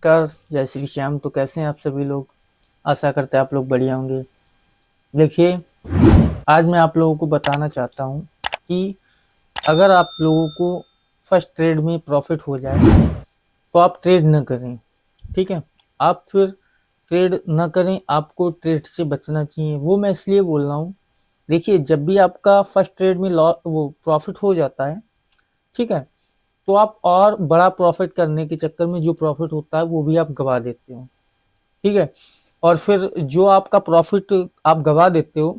नमस्कार, जय श्री श्याम। तो कैसे हैं आप सभी लोग? आशा करते हैं आप लोग बढ़िया होंगे। देखिए, आज मैं आप लोगों को बताना चाहता हूं कि अगर आप लोगों को फर्स्ट ट्रेड में प्रॉफिट हो जाए तो आप ट्रेड न करें। ठीक है, आप फिर ट्रेड न करें, आपको ट्रेड से बचना चाहिए। वो मैं इसलिए बोल रहा हूँ, देखिए जब भी आपका फर्स्ट ट्रेड में वो प्रॉफिट हो जाता है, ठीक है, तो आप और बड़ा प्रॉफिट करने के चक्कर में जो प्रॉफिट होता है वो भी आप गवा देते हो। ठीक है, और फिर जो आपका प्रॉफिट आप गवा देते हो,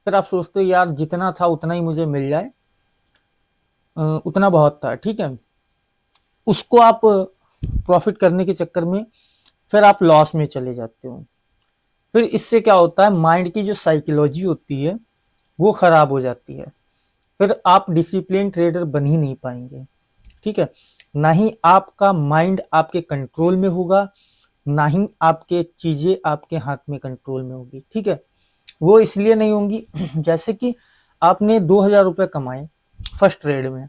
फिर आप सोचते हो यार जितना था उतना ही मुझे मिल जाए, उतना बहुत था। ठीक है, उसको आप प्रॉफिट करने के चक्कर में फिर आप लॉस में चले जाते हो। फिर इससे क्या होता है, माइंड की जो साइकोलॉजी होती है वो खराब हो जाती है। फिर आप डिसिप्लिन ट्रेडर बन ही नहीं पाएंगे। ठीक है, ना ही आपका माइंड आपके कंट्रोल में होगा, ना ही आपके चीजें आपके हाथ में कंट्रोल में होगी। ठीक है, वो इसलिए नहीं होंगी जैसे कि आपने 2,000 रुपये कमाए फर्स्ट ट्रेड में,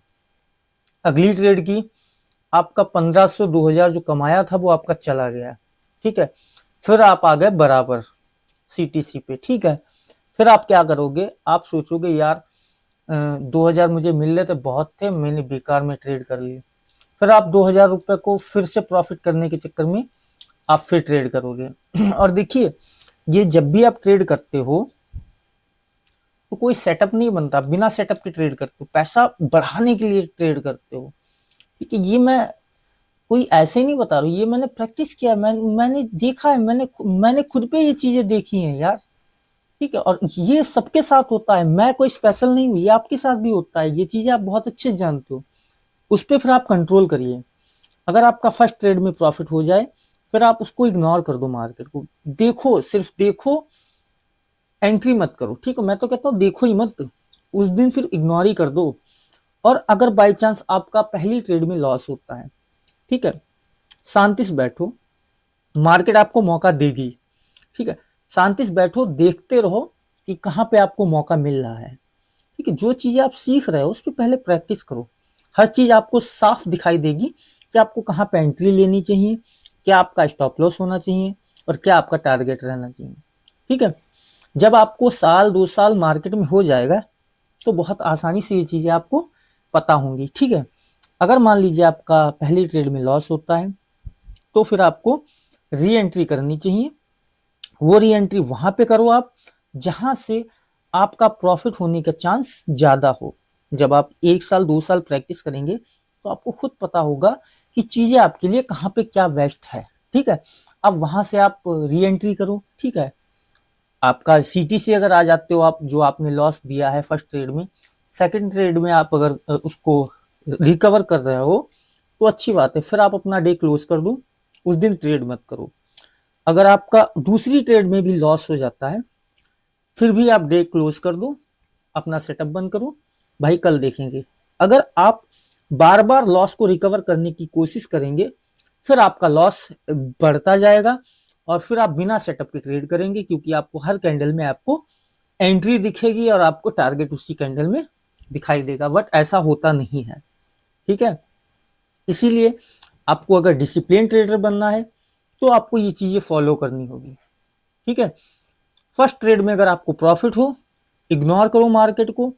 अगली ट्रेड की आपका 1,500 2,000 जो कमाया था वो आपका चला गया। ठीक है, फिर आप आ गए बराबर सीटीसी पे। ठीक है, फिर आप क्या करोगे, आप सोचोगे यार 2,000 मुझे मिल रहे थे, बहुत थे, मैंने बेकार में ट्रेड कर लिए। फिर आप 2,000 रुपये को फिर से प्रॉफिट करने के चक्कर में आप फिर ट्रेड करोगे। और देखिए, ये जब भी आप ट्रेड करते हो तो कोई सेटअप नहीं बनता, बिना सेटअप के ट्रेड करते हो, पैसा बढ़ाने के लिए ट्रेड करते हो। ठीक है, ये मैं कोई ऐसे ही नहीं बता रहा हूँ, ये मैंने प्रैक्टिस किया, मैंने देखा है, मैंने खुद पे ये चीजें देखी हैं यार। ठीक है, और ये सबके साथ होता है, मैं कोई स्पेशल नहीं हूँ, ये आपके साथ भी होता है, ये चीजें आप बहुत अच्छे से जानते हो। उस पर फिर आप कंट्रोल करिए। अगर आपका फर्स्ट ट्रेड में प्रॉफिट हो जाए, फिर आप उसको इग्नोर कर दो, मार्केट को देखो, सिर्फ देखो, एंट्री मत करो। ठीक है, मैं तो कहता हूँ देखो ही मत, उस दिन फिर इग्नोर ही कर दो। और अगर बाई चांस आपका पहली ट्रेड में लॉस होता है, ठीक है, शांति से बैठो, मार्केट आपको मौका देगी। ठीक है, शांति से बैठो, देखते रहो कि कहाँ पे आपको मौका मिल रहा है। ठीक है, जो चीजें आप सीख रहे हो उस पर पहले प्रैक्टिस करो। हर चीज आपको साफ दिखाई देगी कि आपको कहाँ पे एंट्री लेनी चाहिए, क्या आपका स्टॉप लॉस होना चाहिए, और क्या आपका टारगेट रहना चाहिए। ठीक है, जब आपको साल 2 साल मार्केट में हो जाएगा तो बहुत आसानी से ये चीजें आपको पता होंगी। ठीक है, अगर मान लीजिए आपका पहली ट्रेड में लॉस होता है तो फिर आपको री एंट्री करनी चाहिए। वो री एंट्री वहां पे करो आप जहां से आपका प्रॉफिट होने का चांस ज्यादा हो। जब आप 1 साल 2 साल प्रैक्टिस करेंगे तो आपको खुद पता होगा कि चीजें आपके लिए कहाँ पे क्या बेस्ट है। ठीक है, अब वहां से आप री एंट्री करो। ठीक है, आपका सीटीसी अगर आ जाते हो आप, जो आपने लॉस दिया है फर्स्ट ट्रेड में, सेकंड ट्रेड में आप अगर उसको रिकवर कर रहे हो तो अच्छी बात है, फिर आप अपना डे क्लोज कर दो, उस दिन ट्रेड मत करो। अगर आपका दूसरी ट्रेड में भी लॉस हो जाता है, फिर भी आप डे क्लोज कर दो, अपना सेटअप बंद करो, भाई कल देखेंगे। अगर आप बार बार लॉस को रिकवर करने की कोशिश करेंगे, फिर आपका लॉस बढ़ता जाएगा और फिर आप बिना सेटअप के ट्रेड करेंगे, क्योंकि आपको हर कैंडल में आपको एंट्री दिखेगी और आपको टारगेट उसी कैंडल में दिखाई देगा, बट ऐसा होता नहीं है। ठीक है, इसीलिए आपको अगर डिसिप्लिन ट्रेडर बनना है तो आपको ये चीजें फॉलो करनी होगी। ठीक है, फर्स्ट ट्रेड में अगर आपको प्रॉफिट हो, इग्नोर करो मार्केट को,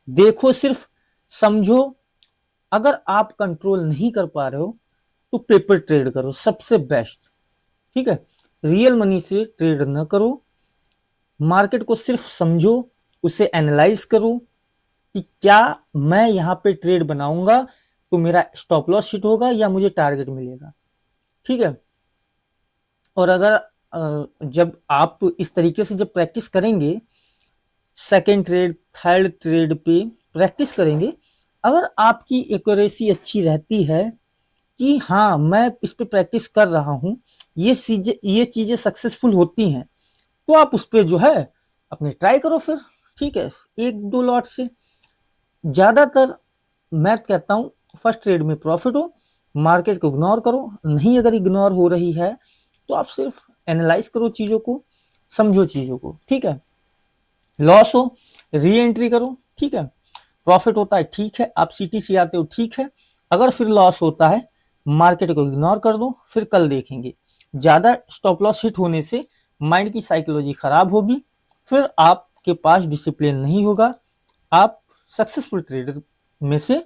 देखो सिर्फ, समझो। अगर आप कंट्रोल नहीं कर पा रहे हो तो पेपर ट्रेड करो, सबसे बेस्ट। ठीक है, रियल मनी से ट्रेड न करो, मार्केट को सिर्फ समझो, उसे एनालाइज करो कि क्या मैं यहाँ पे ट्रेड बनाऊंगा तो मेरा स्टॉप लॉस हिट होगा या मुझे टारगेट मिलेगा। ठीक है, और अगर जब आप इस तरीके से जब प्रैक्टिस करेंगे, सेकेंड ट्रेड थर्ड ट्रेड पे प्रैक्टिस करेंगे, अगर आपकी एक्यूरेसी अच्छी रहती है कि हाँ मैं इस पे प्रैक्टिस कर रहा हूँ, ये चीजें सक्सेसफुल होती हैं, तो आप उस पे जो है अपने ट्राई करो फिर। ठीक है, 1-2 लॉट से ज्यादातर मैं कहता हूँ फर्स्ट ट्रेड में प्रॉफिट हो, मार्केट को इग्नोर करो। नहीं अगर इग्नोर हो रही है तो आप सिर्फ एनालाइज करो चीजों को, समझो चीजों को। ठीक है, लॉस हो री एंट्री करो। ठीक है, प्रॉफिट होता है ठीक है, आप सीटीसी आते हो ठीक है, अगर फिर लॉस होता है मार्केट को इग्नोर कर दो, फिर कल देखेंगे। ज़्यादा स्टॉप लॉस हिट होने से माइंड की साइकोलॉजी खराब होगी, फिर आपके पास डिसिप्लिन नहीं होगा, आप सक्सेसफुल ट्रेडर में से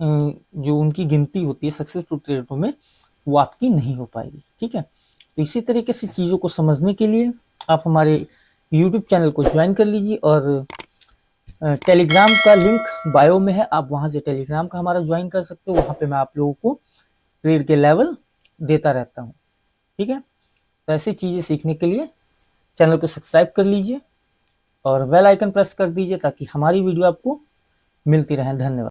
जो उनकी गिनती होती है सक्सेसफुल ट्रेडरों में, वो आपकी नहीं हो पाएगी। ठीक है, तो इसी तरीके से चीज़ों को समझने के लिए आप हमारे यूट्यूब चैनल को ज्वाइन कर लीजिए, और टेलीग्राम का लिंक बायो में है, आप वहाँ से टेलीग्राम का हमारा ज्वाइन कर सकते हो। वहाँ पे मैं आप लोगों को ट्रेड के लेवल देता रहता हूँ। ठीक है, तो ऐसी चीज़ें सीखने के लिए चैनल को सब्सक्राइब कर लीजिए और बेल आइकन प्रेस कर दीजिए ताकि हमारी वीडियो आपको मिलती रहे। धन्यवाद।